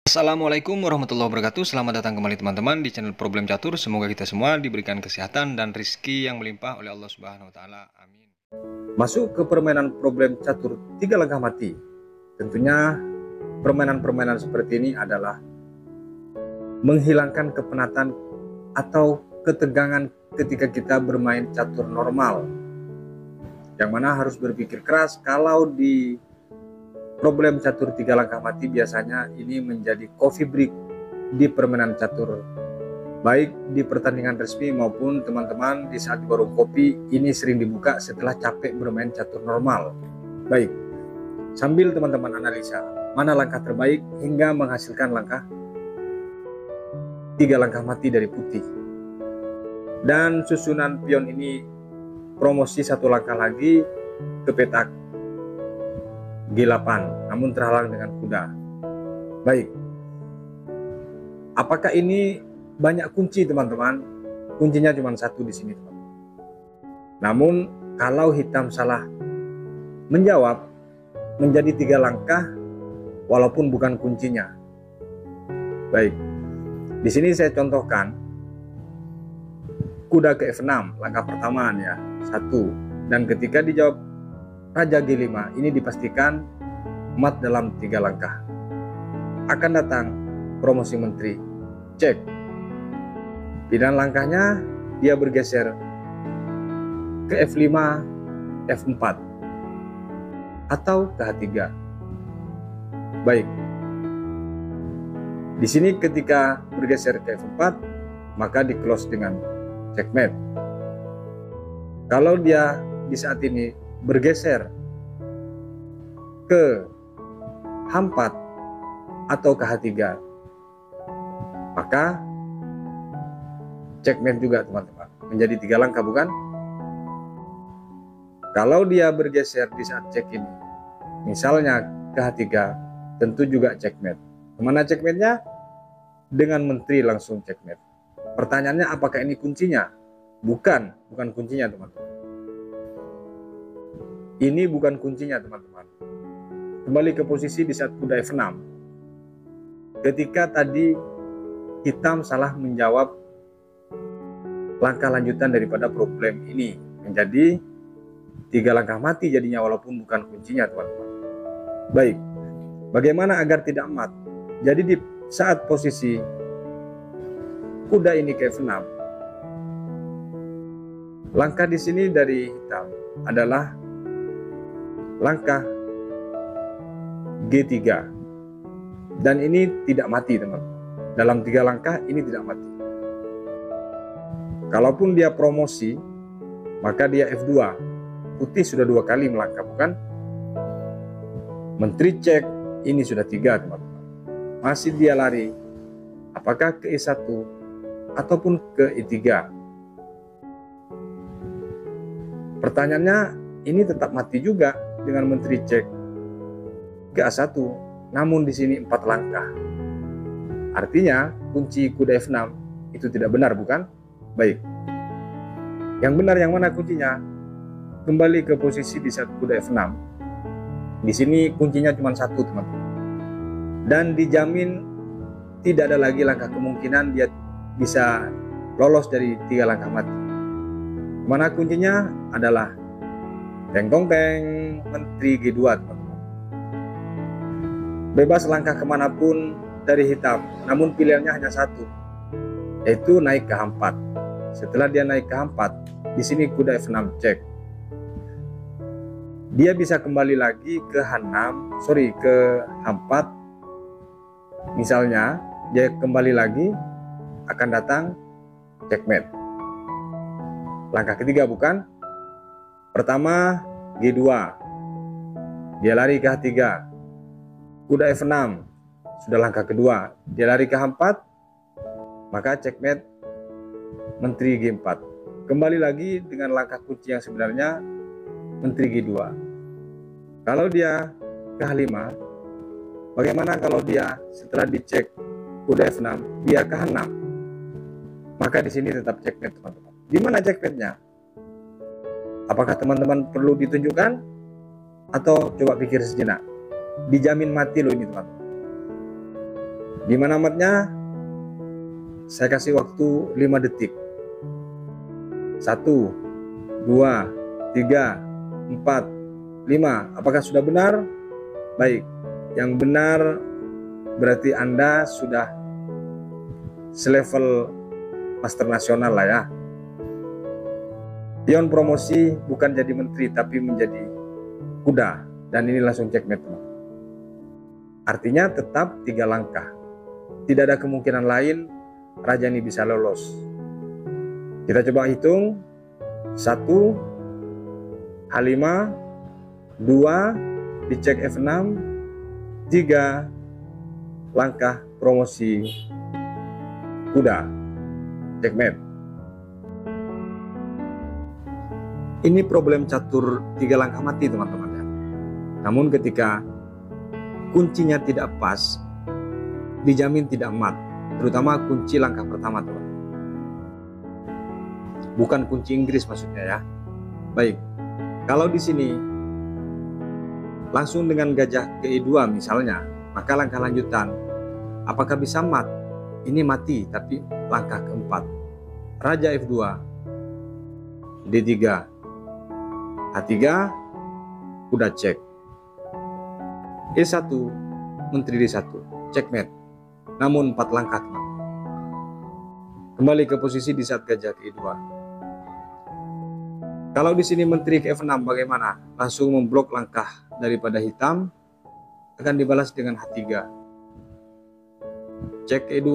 Assalamualaikum warahmatullahi wabarakatuh. Selamat datang kembali teman-teman di channel Problem Catur. Semoga kita semua diberikan kesehatan dan rezeki yang melimpah oleh Allah Subhanahu wa taala. Amin. Masuk ke permainan problem catur 3 langkah mati. Tentunya permainan-permainan seperti ini adalah menghilangkan kepenatan atau ketegangan ketika kita bermain catur normal, yang mana harus berpikir keras. Kalau di problem catur 3 langkah mati biasanya ini menjadi coffee break di permainan catur, baik di pertandingan resmi maupun teman-teman di saat di warung kopi. Ini sering dibuka setelah capek bermain catur normal. Baik, sambil teman-teman analisa mana langkah terbaik hingga menghasilkan langkah 3 langkah mati dari putih. Dan susunan pion ini promosi 1 langkah lagi ke petak G8, namun terhalang dengan kuda. Baik, apakah ini banyak kunci teman-teman? Kuncinya cuma satu di sini teman-teman. Namun kalau hitam salah menjawab, menjadi 3 langkah walaupun bukan kuncinya. Baik, di sini saya contohkan kuda ke F6, langkah pertama ya, 1. Dan ketika dijawab Raja G5, ini dipastikan mat dalam 3 langkah. Akan datang promosi menteri, cek. Pilihan langkahnya dia bergeser ke F5, F4, atau ke H3. Baik. Di sini ketika bergeser ke F4, maka di close dengan checkmate. Kalau dia di saat ini bergeser ke H4 atau ke H3, maka checkmate juga teman-teman, menjadi 3 langkah bukan? Kalau dia bergeser di saat cek ini, misalnya ke H3, tentu juga checkmate. Kemana checkmate-nya? Dengan menteri langsung checkmate. Pertanyaannya, apakah ini kuncinya? Bukan kuncinya teman-teman. Ini bukan kuncinya teman-teman. Kembali ke posisi di saat kuda F6. Ketika tadi hitam salah menjawab langkah lanjutan daripada problem ini, menjadi 3 langkah mati jadinya walaupun bukan kuncinya teman-teman. Baik, bagaimana agar tidak mat? Jadi di saat posisi kuda ini ke F6, langkah di sini dari hitam adalah langkah G3, dan ini tidak mati teman-teman. Dalam 3 langkah ini tidak mati. Kalaupun dia promosi, maka dia F2. Putih sudah 2 kali melangkah bukan? Menteri cek, ini sudah 3 teman-teman. Masih dia lari, apakah ke E1 ataupun ke E3? Pertanyaannya, ini tetap mati juga dengan menteri cek ke A1, namun di sini 4 langkah. Artinya kunci kuda F6 itu tidak benar bukan? Baik. Yang benar yang mana kuncinya? Kembali ke posisi di saat kuda F6. Di sini kuncinya cuma 1 teman-teman. Dan dijamin tidak ada lagi langkah kemungkinan dia bisa lolos dari 3 langkah mati. Mana kuncinya? Adalah teng tong teng, menteri G2 teman-teman. Bebas langkah kemanapun dari hitam, namun pilihannya hanya 1, yaitu naik ke H4. Setelah dia naik ke H4, di sini kuda F6 cek. Dia bisa kembali lagi ke ke H4. Misalnya dia kembali lagi, akan datang checkmate. Langkah ketiga bukan? Pertama G2, dia lari ke H3. Kuda F6 sudah langkah kedua, dia lari ke H4, maka checkmate menteri G4. Kembali lagi dengan langkah kunci yang sebenarnya, menteri G2. Kalau dia ke H5, bagaimana kalau dia setelah dicek kuda F6 dia ke H6? Maka di sini tetap checkmate teman-teman. Di mana checkmate-nya? Apakah teman-teman perlu ditunjukkan? Atau coba pikir sejenak? Dijamin mati loh ini teman-teman. Gimana matnya? Saya kasih waktu 5 detik. 1, 2, 3, 4, 5. Apakah sudah benar? Baik. Yang benar berarti Anda sudah selevel master nasional lah ya. Pion promosi bukan jadi menteri tapi menjadi kuda, dan ini langsung checkmate teman. Artinya tetap 3 langkah. Tidak ada kemungkinan lain raja ini bisa lolos. Kita coba hitung. 1, H5, 2, dicek F6, 3, langkah promosi kuda, checkmate. Ini problem catur 3 langkah mati teman-teman ya. Namun ketika kuncinya tidak pas, dijamin tidak mat, terutama kunci langkah pertama teman. Bukan kunci Inggris maksudnya ya. Baik, kalau di sini langsung dengan gajah ke E2 misalnya, maka langkah lanjutan apakah bisa mat? Ini mati, tapi langkah keempat. Raja F2, D3, H3, kuda cek. E1, menteri D1, checkmate. Namun 4 langkah teman. Kembali ke posisi di saat gajah ke E2. Kalau di sini menteri ke F6 bagaimana? Langsung memblok langkah daripada hitam, akan dibalas dengan H3. Cek E2,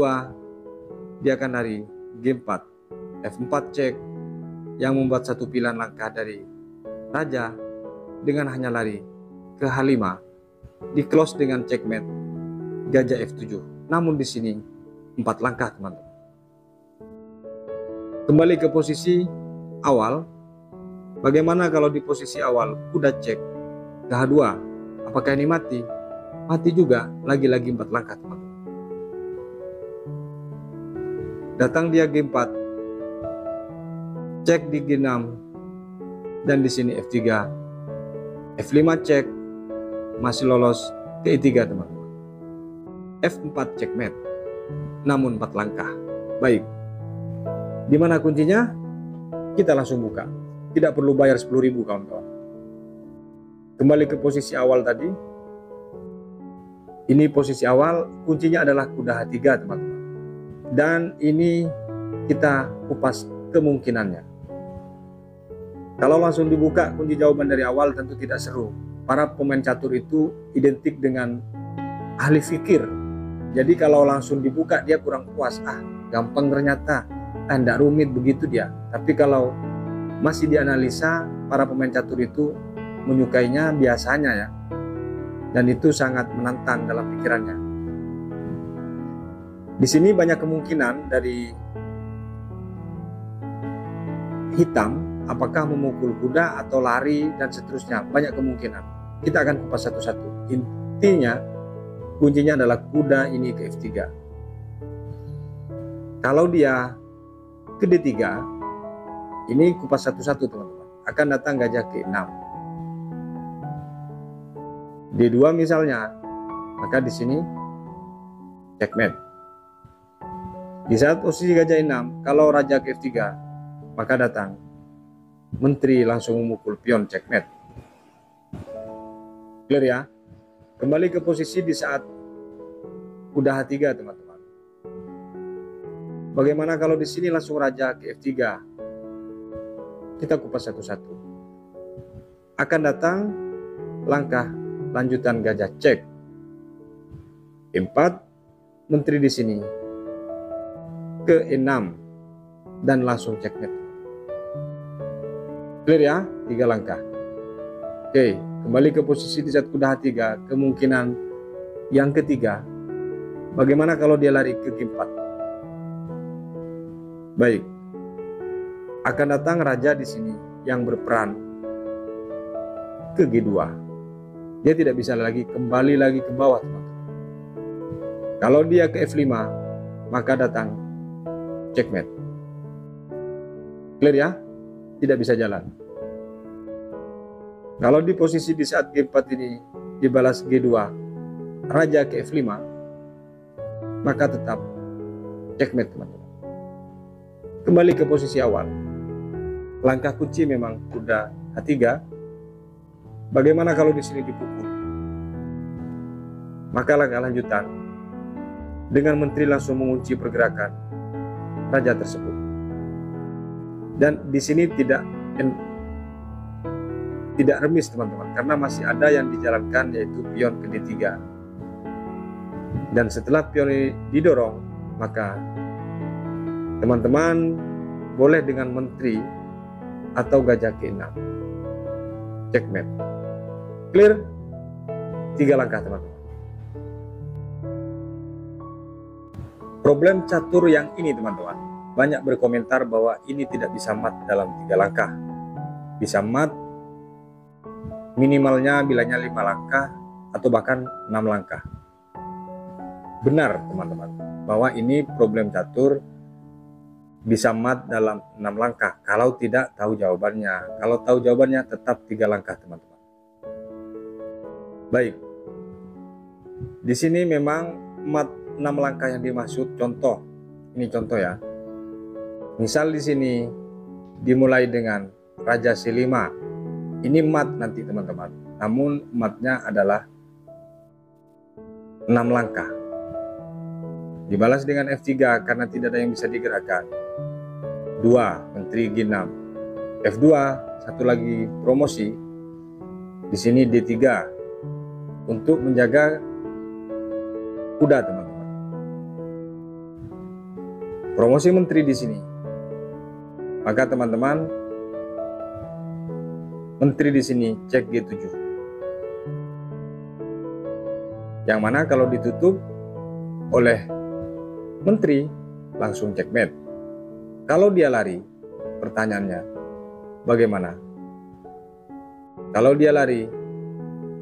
dia akan lari G4. F4 cek, yang membuat satu pilihan langkah dari raja dengan hanya lari ke H5, di close dengan checkmate gajah F7. Namun di sini 4 langkah teman-teman. Kembali ke posisi awal. Bagaimana kalau di posisi awal kuda cek ke H2? Apakah ini mati? Mati juga, lagi-lagi 4 langkah teman-teman. Datang dia G4, cek di G6, dan di sini F3, F5 cek, masih lolos ke E3 teman-teman. F4 checkmate, namun 4 langkah. Baik, di mana kuncinya? Kita langsung buka, tidak perlu bayar 10.000 kawan-kawan. Kembali ke posisi awal tadi. Ini posisi awal, kuncinya adalah kuda H3 teman-teman. Dan ini kita kupas kemungkinannya. Kalau langsung dibuka kunci jawaban dari awal tentu tidak seru. Para pemain catur itu identik dengan ahli fikir. Jadi kalau langsung dibuka dia kurang puas. Gampang ternyata. Tidak rumit begitu dia. Tapi kalau masih dianalisa, para pemain catur itu menyukainya biasanya ya. Dan itu sangat menantang dalam pikirannya. Di sini banyak kemungkinan dari hitam, apakah memukul kuda atau lari dan seterusnya. Banyak kemungkinan. Kita akan kupas satu-satu. Intinya, kuncinya adalah kuda ini ke F3. Kalau dia ke D3, ini kupas satu-satu teman-teman. Akan datang gajah ke 6. D2 misalnya, maka di sini checkmate. Di saat posisi gajah 6, kalau raja ke F3, maka datang menteri langsung memukul pion checkmate. Clear ya? Kembali ke posisi di saat kuda H3 teman-teman. Bagaimana kalau di sini langsung raja ke F3? Kita kupas satu-satu. Akan datang langkah lanjutan gajah cek. 4, menteri di sini ke E6 dan langsung checkmate. Clear ya? 3 langkah. Oke, kembali ke posisi di saat kuda H3. Kemungkinan yang ketiga, bagaimana kalau dia lari ke G4? Baik, akan datang raja di sini yang berperan ke G2. Dia tidak bisa lagi kembali lagi ke bawah teman-teman. Kalau dia ke F5, maka datang checkmate. Clear ya? Tidak bisa jalan. Kalau di posisi di saat G4 ini dibalas G2, raja ke F5, maka tetap checkmate teman-teman. Kembali ke posisi awal. Langkah kunci memang kuda H3. Bagaimana kalau di sini dipukul? Maka langkah lanjutan dengan menteri langsung mengunci pergerakan raja tersebut. Dan di sini tidak remis teman-teman, karena masih ada yang dijalankan, yaitu pion ke D3. Dan setelah pion didorong, maka teman-teman boleh dengan menteri atau gajah ke-6. Checkmate. Clear? 3 langkah teman-teman. Problem catur yang ini teman-teman, banyak berkomentar bahwa ini tidak bisa mat dalam 3 langkah. Bisa mat minimalnya bilanya 5 langkah atau bahkan 6 langkah. Benar teman-teman, bahwa ini problem catur bisa mat dalam 6 langkah kalau tidak tahu jawabannya. Kalau tahu jawabannya tetap 3 langkah teman-teman. Baik, di sini memang mat 6 langkah yang dimaksud. Contoh, ini contoh ya. Misal di sini dimulai dengan raja C5. Ini mat nanti teman-teman. Namun matnya adalah 6 langkah. Dibalas dengan F3 karena tidak ada yang bisa digerakkan. 2, menteri G6. F2, satu lagi promosi. Di sini D3 untuk menjaga kuda teman-teman. Promosi menteri di sini. Maka teman-teman, menteri di sini cek G7. Yang mana kalau ditutup oleh menteri langsung checkmate. Kalau dia lari, pertanyaannya bagaimana? Kalau dia lari,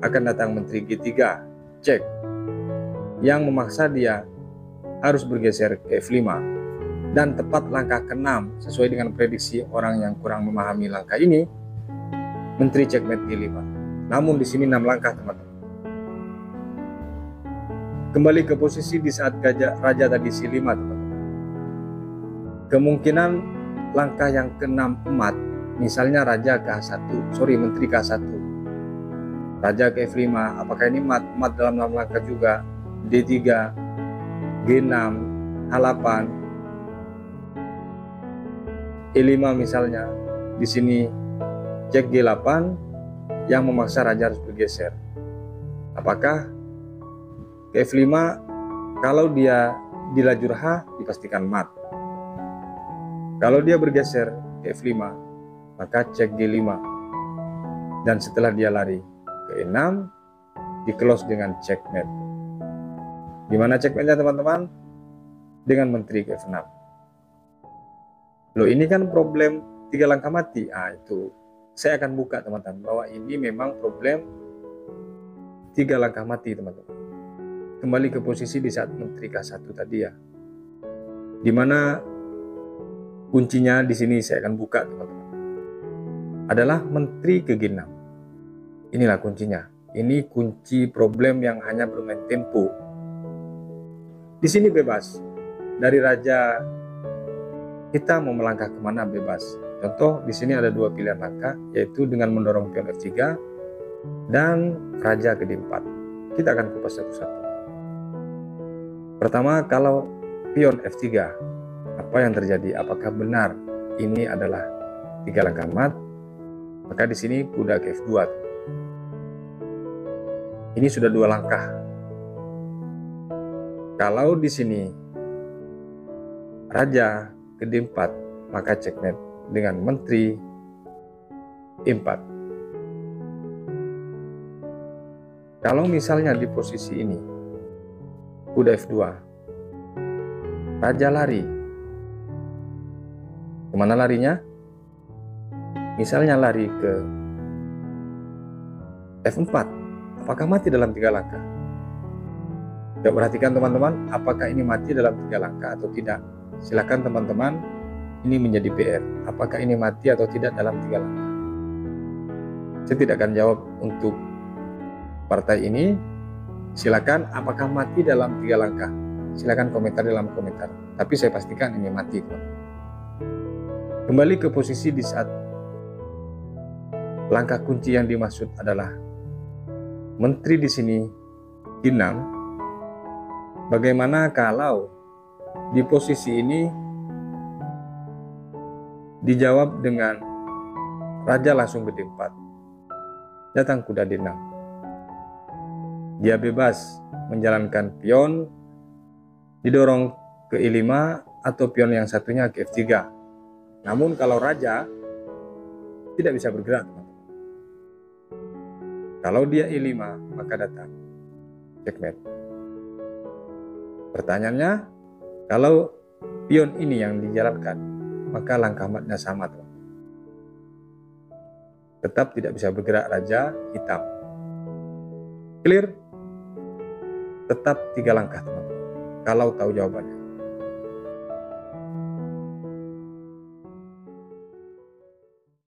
akan datang menteri G3, cek. Yang memaksa dia harus bergeser ke F5. Dan tepat langkah ke-6 sesuai dengan prediksi orang yang kurang memahami langkah ini, menteri checkmate G5. Namun di sini 6 langkah teman-teman. Kembali ke posisi di saat raja tadi C5 teman-teman. Kemungkinan langkah yang ke-6 emat, misalnya raja ke H1, menteri ke H1. Raja ke F5, apakah ini mat? Mat dalam 6 langkah juga. D3, G6, H8, E5 misalnya. Di sini cek G8 yang memaksa raja harus bergeser. Apakah ke F5? Kalau dia di lajur H dipastikan mat. Kalau dia bergeser ke F5, maka cek G5. Dan setelah dia lari ke E6, di close dengan checkmate. Gimana checkmate-nya teman-teman? Dengan menteri ke F6. Loh, ini kan problem 3 langkah mati. Itu saya akan buka teman-teman, bahwa ini memang problem 3 langkah mati teman-teman. Kembali ke posisi di saat menteri K1 tadi ya. Dimana kuncinya di sini saya akan buka teman-teman. Adalah menteri ke G6. Inilah kuncinya. Ini kunci problem yang hanya bermain tempo. Di sini bebas. Dari raja kita mau melangkah kemana bebas. Contoh di sini ada 2 pilihan langkah, yaitu dengan mendorong pion F3 dan raja ke D4. Kita akan kupas satu-satu. Pertama, kalau pion F3, apa yang terjadi? Apakah benar ini adalah 3 langkah mat? Maka di sini kuda ke F2. Ini sudah 2 langkah. Kalau di sini raja ke D4, maka checkmate dengan menteri E4. Kalau misalnya di posisi ini kuda F2, raja lari, kemana larinya? Misalnya lari ke F4, apakah mati dalam 3 langkah? Coba perhatikan teman-teman, apakah ini mati dalam 3 langkah atau tidak? Silakan teman-teman, ini menjadi PR. Apakah ini mati atau tidak dalam 3 langkah? Saya tidak akan jawab untuk partai ini. Silakan, apakah mati dalam 3 langkah? silakan komentar dalam komentar. Tapi saya pastikan ini mati, teman. Kembali ke posisi di saat langkah kunci yang dimaksud adalah menteri di sini G6. Bagaimana kalau di posisi ini dijawab dengan raja langsung ke D4, datang kuda D6. Dia bebas menjalankan pion, didorong ke E5 atau pion yang satunya ke F3. Namun kalau raja tidak bisa bergerak, teman-teman. Kalau dia E5 maka datang checkmate. Pertanyaannya, kalau pion ini yang dijalankan maka langkah matnya sama, teman. Tetap tidak bisa bergerak raja hitam. Clear? Tetap 3 langkah, teman-teman. Kalau tahu jawabannya.